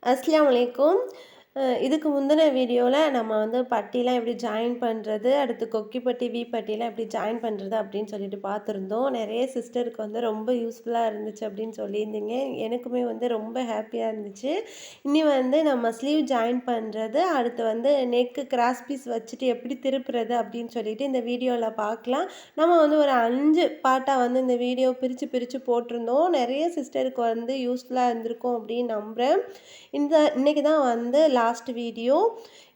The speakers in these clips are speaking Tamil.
அஸ்ஸலாமு அலைக்கும். இதுக்கு முந்தின வீடியோவில் நம்ம வந்து பட்டிலாம் எப்படி ஜாயின் பண்ணுறது, அடுத்து கொக்கி பட்டி, வி பட்டிலாம் எப்படி ஜாயின் பண்ணுறது அப்படின்னு சொல்லிட்டு பார்த்துருந்தோம். நிறைய சிஸ்டருக்கு வந்து ரொம்ப யூஸ்ஃபுல்லாக இருந்துச்சு அப்படின்னு சொல்லியிருந்தீங்க. எனக்குமே வந்து ரொம்ப ஹாப்பியாக இருந்துச்சு. இனி வந்து நம்ம ஸ்லீவ் ஜாயின் பண்ணுறது, அடுத்து வந்து நெக்கு கிராஸ் பீஸ் வச்சுட்டு எப்படி திருப்புறது அப்படின்னு சொல்லிட்டு இந்த வீடியோவில் பார்க்கலாம். நம்ம வந்து ஒரு 5 பார்ட்டாக வந்து இந்த வீடியோ பிரித்து பிரித்து போட்டிருந்தோம். நிறைய சிஸ்டருக்கு வந்து யூஸ்ஃபுல்லாக இருந்திருக்கும் அப்படின்னு நம்புகிறேன். இன்னைக்கு தான் வந்து லாஸ்ட் வீடியோ.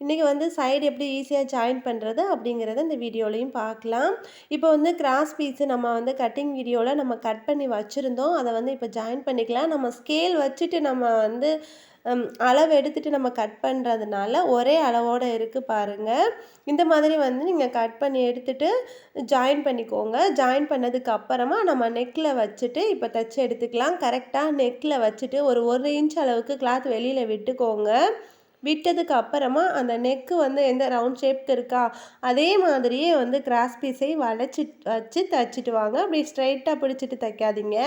இன்றைக்கி வந்து சைடு எப்படி ஈஸியாக ஜாயின் பண்ணுறது அப்படிங்கிறத இந்த வீடியோலையும் பார்க்கலாம். இப்போ வந்து கிராஸ் பீஸு நம்ம வந்து கட்டிங் வீடியோவில் நம்ம கட் பண்ணி வச்சுருந்தோம். அதை வந்து இப்போ ஜாயின் பண்ணிக்கலாம். நம்ம ஸ்கேல் வச்சுட்டு நம்ம வந்து அளவு எடுத்துகிட்டு நம்ம கட் பண்ணுறதுனால ஒரே அளவோடு இருக்குது பாருங்கள். இந்த மாதிரி வந்து நீங்கள் கட் பண்ணி எடுத்துகிட்டு ஜாயின் பண்ணிக்கோங்க. ஜாயின் பண்ணதுக்கு அப்புறமா நம்ம நெக்கில் வச்சுட்டு இப்போ தைச்சி எடுத்துக்கலாம். கரெக்டாக நெக்கில் வச்சுட்டு ஒரு 1 இன்ச் அளவுக்கு கிளாத் வெளியில் விட்டுக்கோங்க. விட்டதுக்கு அப்புறமா அந்த நெக்கு வந்து எந்த ரவுண்ட் ஷேப்க்கு இருக்கா அதே மாதிரியே வந்து கிராஸ் பீஸை வளைச்சி வச்சு தைச்சிட்டு வாங்க. அப்படி ஸ்ட்ரைட்டாக பிடிச்சிட்டு தைக்காதீங்க.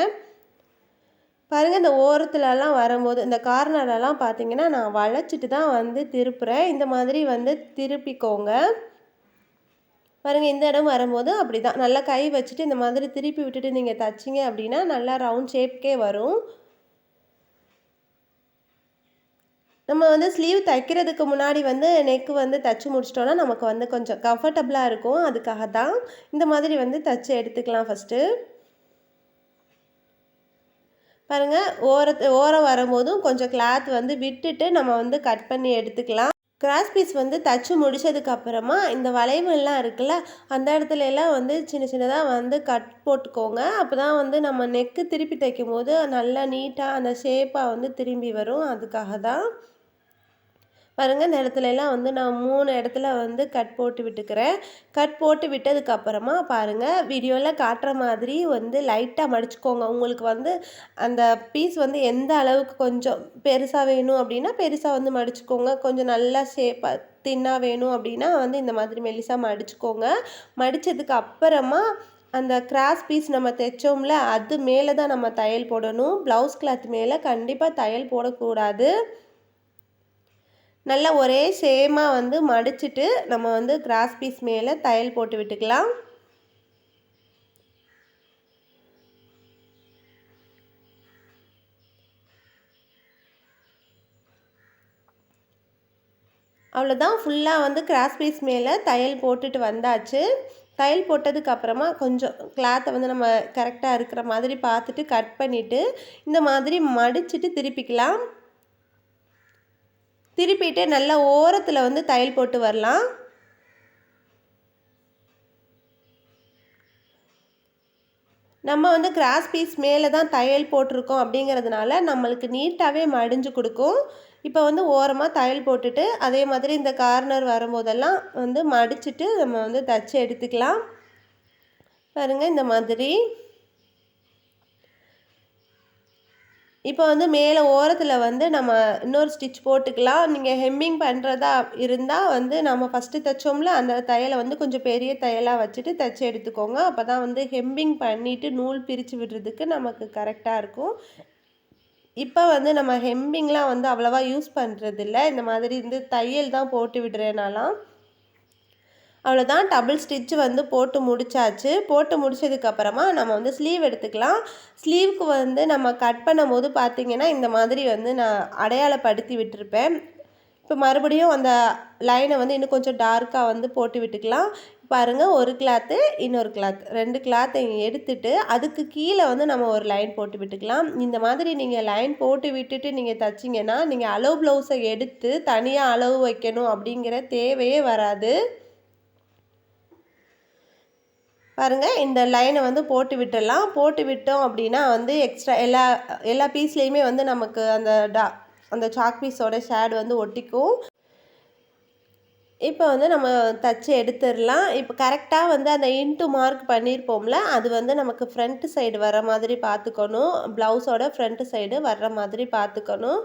பாருங்கள், இந்த ஓரத்துலலாம் வரும்போது இந்த கார்னரெல்லாம் பார்த்தீங்கன்னா நான் வளைச்சிட்டு தான் வந்து திருப்புறேன். இந்த மாதிரி வந்து திருப்பிக்கோங்க. பாருங்கள், இந்த இடம் வரும்போது அப்படி தான் நல்லா கை வச்சுட்டு இந்த மாதிரி திருப்பி விட்டுட்டு நீங்கள் தைச்சிங்க அப்படின்னா நல்லா ரவுண்ட் ஷேப்கே வரும். நம்ம வந்து ஸ்லீவ் தைக்கிறதுக்கு முன்னாடி வந்து நெக்கு வந்து தைச்சி முடிச்சிட்டோன்னா நமக்கு வந்து கொஞ்சம் கம்ஃபர்டபுளாக இருக்கும். அதுக்காக தான் இந்த மாதிரி வந்து தைச்சி எடுத்துக்கலாம். ஃபஸ்ட்டு பாருங்கள், ஓரம் வரும்போதும் கொஞ்சம் கிளாத் வந்து விட்டுட்டு நம்ம வந்து கட் பண்ணி எடுத்துக்கலாம். கிராஸ் பீஸ் வந்து தைச்சி முடித்ததுக்கப்புறமா இந்த வளைவுலாம் இருக்குல்ல, அந்த இடத்துல எல்லாம் வந்து சின்ன சின்னதாக வந்து கட் போட்டுக்கோங்க. அப்போ தான் வந்து நம்ம நெக்கு திருப்பி தைக்கும் போது நல்லா நீட்டாக அந்த ஷேப்பாக வந்து திரும்பி வரும். அதுக்காக தான் பாருங்கள், இந்த இடத்துலலாம் வந்து நான் 3 இடத்துல வந்து கட் போட்டு விட்டுக்கிறேன். கட் போட்டு விட்டதுக்கப்புறமா பாருங்கள், வீடியோவில் காட்டுற மாதிரி வந்து லைட்டாக மடிச்சுக்கோங்க. உங்களுக்கு வந்து அந்த பீஸ் வந்து எந்த அளவுக்கு கொஞ்சம் பெருசாக வேணும் அப்படின்னா பெருசாக வந்து மடிச்சுக்கோங்க. கொஞ்சம் நல்லா ஷேப்பாக தின்னாக வேணும் அப்படின்னா வந்து இந்த மாதிரி மெல்லிசாக மடிச்சுக்கோங்க. மடித்ததுக்கு அப்புறமா அந்த கிராஸ் பீஸ் நம்ம தைச்சோம்ல, அது மேலே தான் நம்ம தையல் போடணும். ப்ளவுஸ் கிளாத் மேலே கண்டிப்பாக தையல் போடக்கூடாது. நல்லா ஒரே சேமாக வந்து மடிச்சுட்டு நம்ம வந்து கிராஸ் பீஸ் மேலே தையல் போட்டு விட்டுக்கலாம். அவ்வளோதான், ஃபுல்லாக வந்து கிராஸ் பீஸ் மேலே தையல் போட்டுட்டு வந்தாச்சு. தையல் போட்டதுக்கப்புறமா கொஞ்சம் கிளாத்தை வந்து நம்ம கரெக்டாக இருக்கிற மாதிரி பார்த்துட்டு கட் பண்ணிவிட்டு இந்த மாதிரி மடிச்சுட்டு திருப்பிக்கலாம். திருப்பிட்டு நல்லா ஓரத்தில் வந்து தையல் போட்டு வரலாம். நம்ம வந்து கிராஸ் பீஸ் மேலே தான் தையல் போட்டிருக்கோம் அப்படிங்கிறதுனால நம்மளுக்கு நீட்டாகவே மடிஞ்சு கொடுக்கும். இப்போ வந்து ஓரமாக தையல் போட்டுட்டு அதே மாதிரி இந்த கார்னர் வரும்போதெல்லாம் வந்து மடிச்சுட்டு நம்ம வந்து தைச்சி எடுத்துக்கலாம். பாருங்கள், இந்த மாதிரி இப்போ வந்து மேலே ஓரத்தில் வந்து நம்ம இன்னொரு ஸ்டிச் போட்டுக்கலாம். நீங்கள் ஹெம்மிங் பண்ணுறதா இருந்தால் வந்து நம்ம ஃபஸ்ட்டு தைச்சோம்ல அந்த தையலை வந்து கொஞ்சம் பெரிய தையலாக வச்சுட்டு தைச்சி எடுத்துக்கோங்க. அப்போ தான் வந்து ஹெம்மிங் பண்ணிவிட்டு நூல் பிரித்து விடுறதுக்கு நமக்கு கரெக்டாக இருக்கும். இப்போ வந்து நம்ம ஹெம்மிங்லாம் வந்து அவ்வளோவா யூஸ் பண்ணுறதில்ல. இந்த மாதிரி இந்த தையல் தான் போட்டு விடுறேனாலாம். அவ்வளோதான், டபுள் ஸ்டிச் வந்து போட்டு முடிச்சாச்சு. போட்டு முடிச்சதுக்கப்புறமா நம்ம வந்து ஸ்லீவ் எடுத்துக்கலாம். ஸ்லீவுக்கு வந்து நம்ம கட் பண்ணும்போது பார்த்திங்கன்னா இந்த மாதிரி வந்து நான் அடையாளப்படுத்தி விட்டுருப்பேன். இப்போ மறுபடியும் அந்த லைனை வந்து இன்னும் கொஞ்சம் டார்க்காக வந்து போட்டு விட்டுக்கலாம். பாருங்கள், ஒரு கிளாத்து இன்னொரு கிளாத் 2 கிளாத்தை எடுத்துட்டு அதுக்கு கீழே வந்து நம்ம ஒரு லைன் போட்டு விட்டுக்கலாம். இந்த மாதிரி நீங்கள் லைன் போட்டு விட்டுட்டு நீங்கள் தைச்சிங்கன்னா நீங்கள் அளவு ப்ளவுஸை எடுத்து தனியாக அளவு வைக்கணும் அப்படிங்கிற தேவையே வராது. பாருங்கள், இந்த லைனை வந்து போட்டு விட்டுடலாம். போட்டு விட்டோம் அப்படின்னா வந்து எக்ஸ்ட்ரா எல்லா பீஸ்லேயுமே வந்து நமக்கு அந்த சாக் பீஸோட ஷேடு வந்து ஒட்டிக்கும். இப்போ வந்து நம்ம தச்சு எடுத்துடலாம். இப்போ கரெக்டாக வந்து அந்த இன்ட்டு மார்க் பண்ணியிருப்போம்ல, அது வந்து நமக்கு ஃப்ரண்ட்டு சைடு வர மாதிரி பார்த்துக்கணும். ப்ளவுஸோட ஃப்ரண்ட்டு சைடு வர்ற மாதிரி பார்த்துக்கணும்.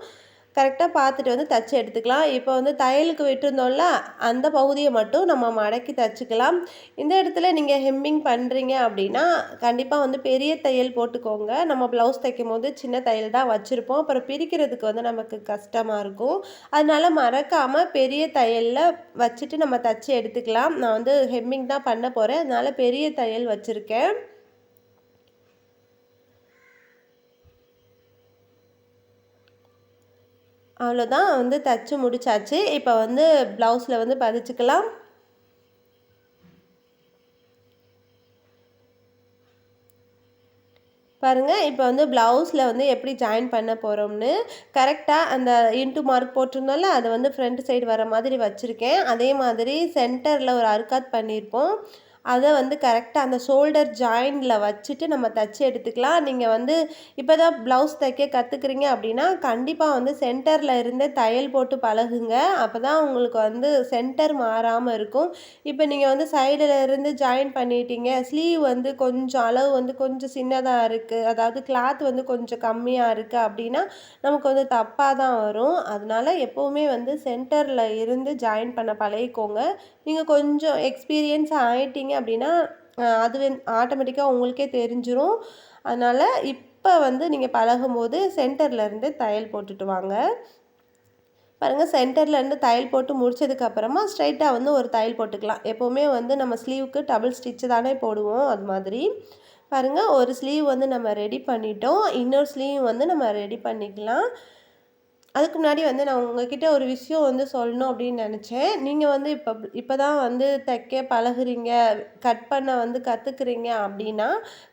கரெக்டாக பார்த்துட்டு வந்து தச்சு எடுத்துக்கலாம். இப்போ வந்து தையலுக்கு விட்டுருந்தோம்ல, அந்த பகுதியை மட்டும் நம்ம மடக்கி தச்சுக்கலாம். இந்த இடத்துல நீங்கள் ஹெம்மிங் பண்ணுறீங்க அப்படின்னா கண்டிப்பாக வந்து பெரிய தையல் போட்டுக்கோங்க. நம்ம ப்ளவுஸ் தைக்கும்போது சின்ன தையல் தான் வச்சுருப்போம். அப்புறம் பிரிக்கிறதுக்கு வந்து நமக்கு கஷ்டமாக இருக்கும். அதனால மறக்காமல் பெரிய தையலில் வச்சுட்டு நம்ம தச்சு எடுத்துக்கலாம். நான் வந்து ஹெம்மிங் தான் பண்ண போகிறேன். அதனால பெரிய தையல் வச்சுருக்கேன். அவ்வளோதான் வந்து தச்சு முடிச்சாச்சு. இப்போ வந்து ப்ளவுஸில் வந்து பதிச்சுக்கலாம். பாருங்கள், இப்போ வந்து ப்ளவுஸில் வந்து எப்படி ஜாயின் பண்ண போகிறோம்னு கரெக்டாக அந்த இன்ட்டு மார்க் போட்டிருந்தோம்ல, அதை வந்து ஃப்ரண்ட் சைடு வர மாதிரி வச்சுருக்கேன். அதே மாதிரி சென்டரில் ஒரு அர்க்காத் பண்ணியிருப்போம். அதை வந்து கரெக்டாக அந்த ஷோல்டர் ஜாயிண்டில் வச்சுட்டு நம்ம தச்சு எடுத்துக்கலாம். நீங்கள் வந்து இப்போ தான் ப்ளவுஸ் தைக்க கற்றுக்குறீங்க அப்படின்னா கண்டிப்பாக வந்து சென்டரில் இருந்தே தையல் போட்டு பழகுங்க. அப்போ தான் உங்களுக்கு வந்து சென்டர் மாறாமல் இருக்கும். இப்போ நீங்கள் வந்து சைடில் இருந்து ஜாயின் பண்ணிட்டீங்க, ஸ்லீவ் வந்து கொஞ்சம் அளவு வந்து கொஞ்சம் சின்னதாக இருக்குது, அதாவது கிளாத் வந்து கொஞ்சம் கம்மியாக இருக்குது அப்படின்னா நமக்கு வந்து தப்பாக தான் வரும். அதனால எப்போவுமே வந்து சென்டரில் இருந்து ஜாயின் பண்ண பழகிக்கோங்க. நீங்கள் கொஞ்சம் எக்ஸ்பீரியன்ஸ் ஆயிட்டீங்க அப்படின்னா அது ஆட்டோமேட்டிக்காக உங்களுக்கே தெரிஞ்சிரும். அதனால் இப்போ வந்து நீங்கள் பழகும்போது சென்டரில் இருந்து தையல் போட்டுட்டு வாங்க. பாருங்கள், சென்டர்லேருந்து தையல் போட்டு முடிச்சதுக்கப்புறமா ஸ்ட்ரைட்டாக வந்து ஒரு தையல் போட்டுக்கலாம். எப்போவுமே வந்து நம்ம ஸ்லீவுக்கு டபுள் ஸ்டிச்சு தானே போடுவோம், அது மாதிரி. பாருங்கள், ஒரு ஸ்லீவ் வந்து நம்ம ரெடி பண்ணிட்டோம். இன்னொரு ஸ்லீவ் வந்து நம்ம ரெடி பண்ணிக்கலாம். அதுக்கு முன்னாடி வந்து நான் உங்ககிட்ட ஒரு விஷயம் வந்து சொல்லணும் அப்படின்னு நினச்சேன். நீங்கள் வந்து இப்போ தான் வந்து தைக்க பழகுறீங்க, கட் பண்ண வந்து கற்றுக்குறீங்க அப்படின்னா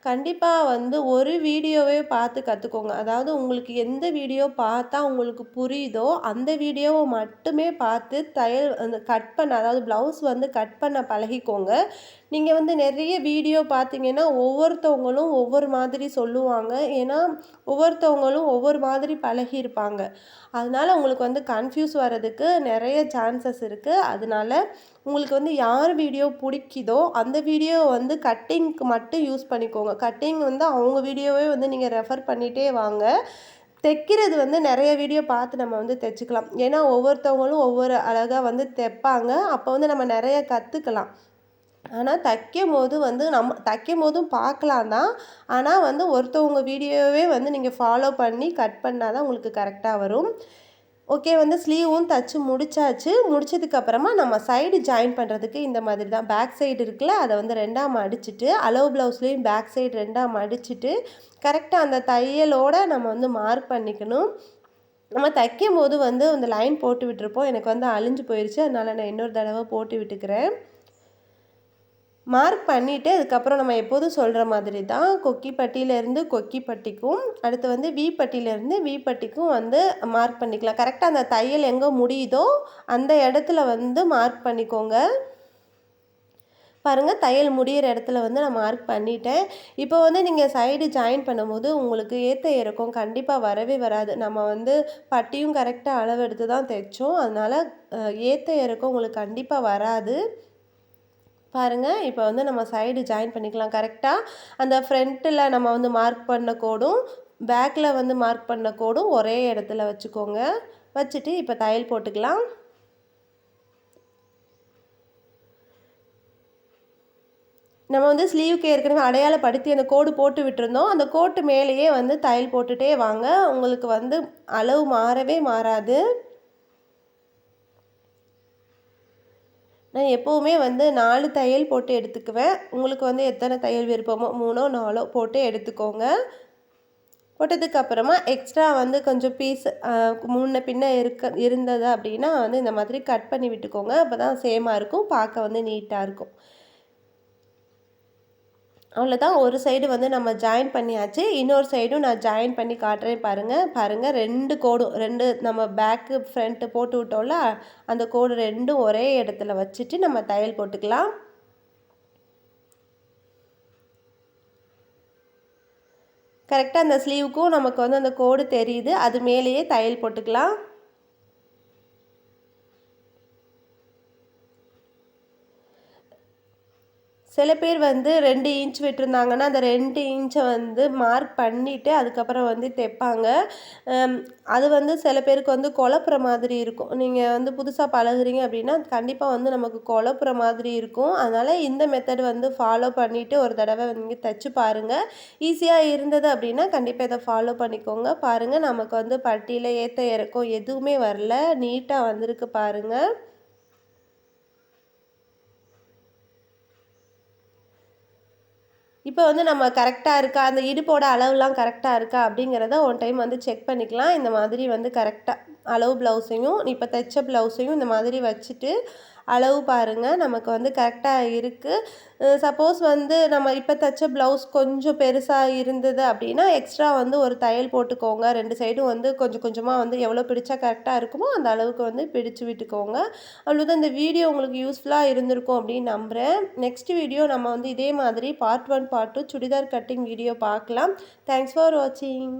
கண்டிப்பாக வந்து ஒரு வீடியோவே பார்த்து கற்றுக்கோங்க. அதாவது உங்களுக்கு எந்த வீடியோ பார்த்தா உங்களுக்கு புரியுதோ அந்த வீடியோவை மட்டுமே பார்த்து தையல் அந்த கட் பண்ண, அதாவது ப்ளவுஸ் வந்து கட் பண்ண பழகிக்கோங்க. நீங்கள் வந்து நிறைய வீடியோ பார்த்தீங்கன்னா ஒவ்வொருத்தவங்களும் ஒவ்வொரு மாதிரி சொல்லுவாங்க. ஏன்னா ஒவ்வொருத்தவங்களும் ஒவ்வொரு மாதிரி பழகியிருப்பாங்க. அதனால உங்களுக்கு வந்து கன்ஃப்யூஸ் வர்றதுக்கு நிறைய சான்சஸ் இருக்குது. அதனால உங்களுக்கு வந்து யார் வீடியோ பிடிக்குதோ அந்த வீடியோ வந்து கட்டிங்க்கு மட்டும் யூஸ் பண்ணிக்கோங்க. கட்டிங் வந்து அவங்க வீடியோவே வந்து நீங்கள் ரெஃபர் பண்ணிகிட்டே வாங்க. தைக்கிறது வந்து நிறைய வீடியோ பார்த்து நம்ம வந்து தைச்சிக்கலாம். ஏன்னா ஒவ்வொருத்தவங்களும் ஒவ்வொரு அழகாக வந்து தைப்பாங்க. அப்போ வந்து நம்ம நிறைய கற்றுக்கலாம். ஆனால் தைக்கும்போது வந்து நம்ம தைக்கும்போதும் பார்க்கலாம் தான். ஆனால் வந்து ஒருத்தவங்க வீடியோவே வந்து நீங்கள் ஃபாலோ பண்ணி கட் பண்ணால் தான் உங்களுக்கு கரெக்டாக வரும். ஓகே, வந்து ஸ்லீவும் தச்சு முடிச்சாச்சு. முடிச்சதுக்கப்புறமா நம்ம சைடு ஜாயின் பண்ணுறதுக்கு இந்த மாதிரி தான். பேக் சைடு இருக்குல்ல, அதை வந்து 2ஆ மடிச்சுட்டு, அளவு ப்ளவுஸ்லேயும் பேக் சைடு 2ஆ மடிச்சுட்டு கரெக்டாக அந்த தையலோடு நம்ம வந்து மார்க் பண்ணிக்கணும். நம்ம தைக்கும்போது வந்து அந்த லைன் போட்டு விட்டுருப்போம். எனக்கு வந்து அழிஞ்சு போயிடுச்சு. அதனால் நான் இன்னொரு தடவை போட்டு விட்டுக்கிறேன். மார்க் பண்ணிவிட்டு அதுக்கப்புறம் நம்ம எப்போதும் சொல்கிற மாதிரி தான் கொக்கிப்பட்டியிலேருந்து கொக்கிப்பட்டிக்கும், அடுத்து வந்து வீப்பட்டியிலேருந்து வீப்பட்டிக்கும் வந்து மார்க் பண்ணிக்கலாம். கரெக்டாக அந்த தையல் எங்கே முடியுதோ அந்த இடத்துல வந்து மார்க் பண்ணிக்கோங்க. பாருங்கள், தையல் முடியிற இடத்துல வந்து நான் மார்க் பண்ணிட்டேன். இப்போ வந்து நீங்கள் சைடு ஜாயின் பண்ணும்போது உங்களுக்கு ஏற்ற இறக்கம் கண்டிப்பாக வரவே வராது. நம்ம வந்து பட்டியும் கரெக்டாக அளவு எடுத்து தான் தைச்சோம். அதனால் ஏற்ற இறக்கம் உங்களுக்கு கண்டிப்பாக வராது. பாருங்கள், இப்போ வந்து நம்ம சைடு ஜாயின் பண்ணிக்கலாம். கரெக்டாக அந்த ஃப்ரண்ட்டில் நம்ம வந்து மார்க் பண்ண கோடும் பேக்கில் வந்து மார்க் பண்ண கோடும் ஒரே இடத்துல வச்சுக்கோங்க. வச்சுட்டு இப்போ தையல் போட்டுக்கலாம். நம்ம வந்து ஸ்லீவுக்கு ஏற்கனவே அடையாளப்படுத்தி அந்த கோடு போட்டு விட்டுருந்தோம். அந்த கோட்டு மேலேயே வந்து தையல் போட்டுகிட்டே வாங்க. உங்களுக்கு வந்து அளவு மாறவே மாறாது. நான் எப்போவுமே வந்து 4 தையல் போட்டு எடுத்துக்குவேன். உங்களுக்கு வந்து எத்தனை தையல் விருப்பமோ 3ஓ 4ஓ போட்டு எடுத்துக்கோங்க. போட்டதுக்கப்புறமா எக்ஸ்ட்ரா வந்து கொஞ்சம் பீஸ் முன்ன பின்ன இருந்தது அப்படின்னா வந்து இந்த மாதிரி கட் பண்ணி விட்டுக்கோங்க. அப்போ தான் சேமாக இருக்கும், பார்க்க வந்து நீட்டாக இருக்கும். அவ்வளோதான், ஒரு சைடு வந்து நம்ம ஜாயின் பண்ணியாச்சு. இன்னொரு சைடும் நான் ஜாயின் பண்ணி காட்டுறேன் பாருங்கள் 2 கோடும் 2 நம்ம பேக்கு ஃப்ரண்ட்டு போட்டு விட்டோம்ல, அந்த கோடு 2ம் ஒரே இடத்துல வச்சுட்டு நம்ம தையல் போட்டுக்கலாம். கரெக்டாக அந்த ஸ்லீவுக்கும் நமக்கு வந்து அந்த கோடு தெரியுது, அது மேலேயே தையல் போட்டுக்கலாம். சில பேர் வந்து 2 இன்ச் விட்டிருந்தாங்கன்னா, அந்த 2 இன்ச்ச வந்து மார்க் பண்ணிட்டு, அதுக்கப்புறம் வந்து தைப்பாங்க. அம் அது வந்து சில பேருக்கு வந்து குழப்புற மாதிரி இருக்கும். நீங்க வந்து புதுசா பழகுறீங்க அப்படின்னா, கண்டிப்பா வந்து நமக்கு குழப்புற மாதிரி இருக்கும். அதனால இந்த மெத்தட் வந்து ஃபாலோ பண்ணிட்டு ஒரு தடவ நீங்க தச்சு பாருங்க. ஈஸியா இருந்தது அப்படின்னா, கண்டிப்பா இத ஃபாலோ பண்ணிக்கோங்க. பாருங்க நமக்கு வந்து பட்டியில ஏத்த இறக்கம் எதுவுமே வரல. நீட்டா வந்திருக்கு பாருங்க. இப்ப வந்து நம்ம கரெக்ட்டா இருக்கா, அந்த இடுப்போட அளவுலாம் கரெக்ட்டா இருக்கா அப்படிங்கிறத ஒன் டைம் வந்து செக் பண்ணிக்கலாம். இந்த மாதிரி வந்து கரெக்ட்டா அளவு ப்ளவுஸையும், இப்ப தைச்ச ப்ளவுஸையும் இந்த மாதிரி வச்சுட்டு, அளவு பாருங்க. நமக்கு வந்து கரெக்ட்டா இருக்கு. சப்போஸ் வந்து நம்ம இப்ப தச்ச ப்ளவுஸ் கொஞ்சம் பெருசா இருந்தது அப்படின்னா, எக்ஸ்ட்ரா வந்து ஒரு தையல் போட்டுக்கோங்க. 2 சைடும் வந்து கொஞ்சம் கொஞ்சமா வந்து எவ்வளோ பிடிச்சா கரெக்ட்டா இருக்குமோ, அந்த அளவுக்கு வந்து பிடிச்சு விட்டுக்கோங்க. அவ்வளோதான் இந்த வீடியோ உங்களுக்கு யூஸ்ஃபுல்லா இருந்திருக்கும் அப்படின்னு நம்புறேன். நெக்ஸ்ட் வீடியோ நம்ம வந்து இதே மாதிரி part 1, part 2 churidar cutting video பார்க்கலாம். தேங்க்ஸ் ஃபார் வாட்சிங்.